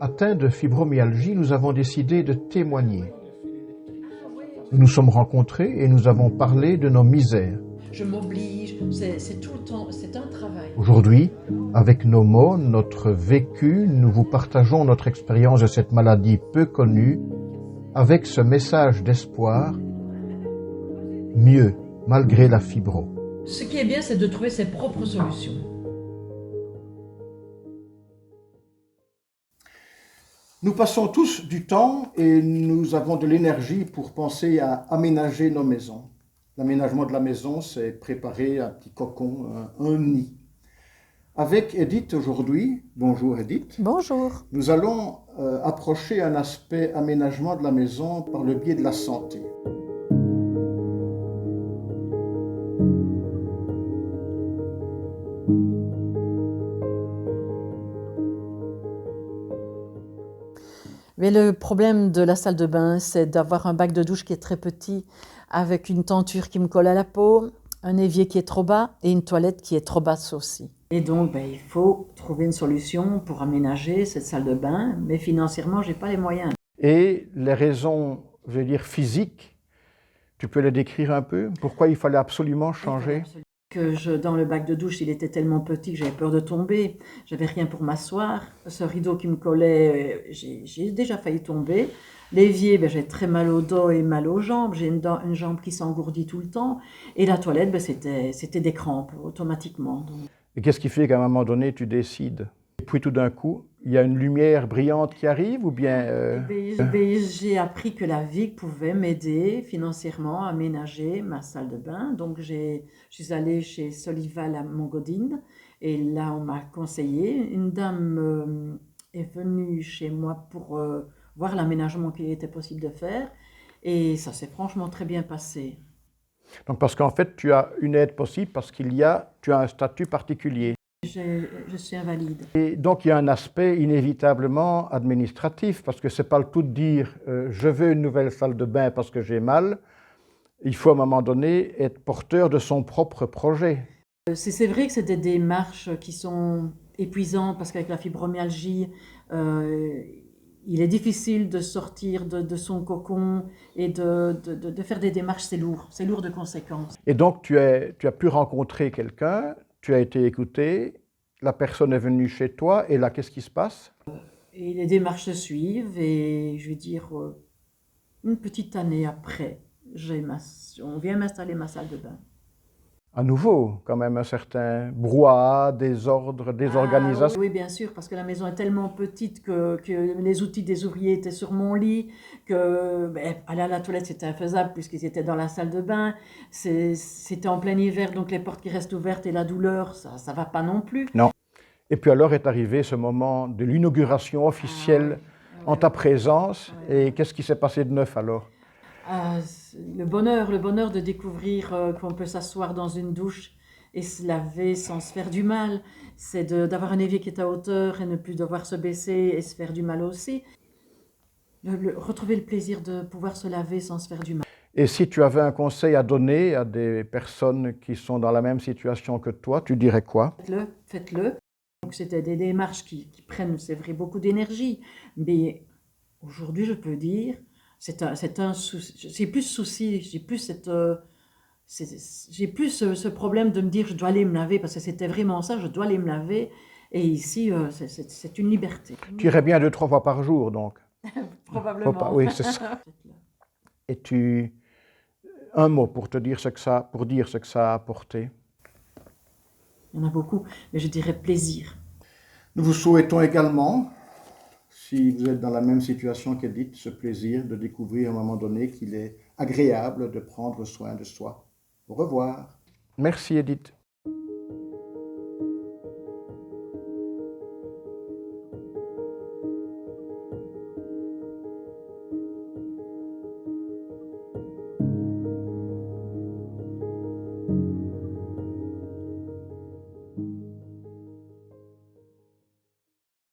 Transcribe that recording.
Atteints de fibromyalgie, nous avons décidé de témoigner. Nous nous sommes rencontrés et nous avons parlé de nos misères. Je m'oblige, c'est tout le temps, c'est un travail. Aujourd'hui, avec nos mots, notre vécu, nous vous partageons notre expérience de cette maladie peu connue, avec ce message d'espoir, mieux, malgré la fibro. Ce qui est bien, c'est de trouver ses propres solutions. Nous passons tous du temps et nous avons de l'énergie pour penser à aménager nos maisons. L'aménagement de la maison, c'est préparer un petit cocon, un nid. Avec Edith aujourd'hui, bonjour Edith. Bonjour. Nous allons approcher un aspect aménagement de la maison par le biais de la santé. Mais le problème de la salle de bain, c'est d'avoir un bac de douche qui est très petit, avec une tenture qui me colle à la peau, un évier qui est trop bas et une toilette qui est trop basse aussi. Et donc, il faut trouver une solution pour aménager cette salle de bain, mais financièrement, je n'ai pas les moyens. Et les raisons, je veux dire, physiques, tu peux les décrire un peu? Pourquoi il fallait absolument changer? Dans le bac de douche, il était tellement petit que j'avais peur de tomber. J'avais rien pour m'asseoir. Ce rideau qui me collait, j'ai déjà failli tomber. L'évier, j'ai très mal au dos et mal aux jambes. J'ai une jambe qui s'engourdit tout le temps. Et la toilette, c'était des crampes automatiquement. Donc. Et qu'est-ce qui fait qu'à un moment donné, tu décides? Et puis tout d'un coup, il y a une lumière brillante qui arrive ou bien... J'ai appris que la Vic pouvait m'aider financièrement à aménager ma salle de bain. Donc je suis allée chez Solival à Montgodine et là on m'a conseillé. Une dame est venue chez moi pour voir l'aménagement qu'il était possible de faire et ça s'est franchement très bien passé. Donc parce qu'en fait tu as une aide possible parce tu as un statut particulier. Je suis invalide. Et donc il y a un aspect inévitablement administratif, parce que ce n'est pas le tout de dire je veux une nouvelle salle de bain parce que j'ai mal. Il faut à un moment donné être porteur de son propre projet. C'est vrai que c'est des démarches qui sont épuisantes parce qu'avec la fibromyalgie, il est difficile de sortir de son cocon et de faire des démarches, c'est lourd de conséquences. Et donc tu as pu rencontrer quelqu'un, tu as été écouté, la personne est venue chez toi et là qu'est-ce qui se passe? Et les démarches se suivent et je vais dire une petite année après, on vient m'installer ma salle de bain. À nouveau, quand même un certain brouhaha, désordre, désorganisation. Oui, bien sûr, parce que la maison est tellement petite que les outils des ouvriers étaient sur mon lit, que aller à la toilette c'était infaisable puisqu'ils étaient dans la salle de bain. C'était en plein hiver, donc les portes qui restent ouvertes et la douleur, ça va pas non plus. Non. Et puis alors est arrivé ce moment de l'inauguration officielle en ta présence. Et qu'est-ce qui s'est passé de neuf alors? Le bonheur de découvrir qu'on peut s'asseoir dans une douche et se laver sans se faire du mal. C'est d'avoir un évier qui est à hauteur et ne plus devoir se baisser et se faire du mal aussi. Retrouver le plaisir de pouvoir se laver sans se faire du mal. Et si tu avais un conseil à donner à des personnes qui sont dans la même situation que toi, tu dirais quoi? Faites-le. Donc c'était des démarches qui prennent, c'est vrai, beaucoup d'énergie. Mais aujourd'hui, je peux dire... J'ai plus souci, j'ai plus ce problème de me dire je dois aller me laver parce que c'était vraiment ça, je dois aller me laver et ici c'est une liberté. Tu irais bien 2-3 fois par jour donc? Probablement. Oui, c'est ça. Et un mot pour dire ce que ça a apporté? Il y en a beaucoup, mais je dirais plaisir. Nous vous souhaitons également, si vous êtes dans la même situation qu'Edith, ce plaisir de découvrir à un moment donné qu'il est agréable de prendre soin de soi. Au revoir. Merci Edith.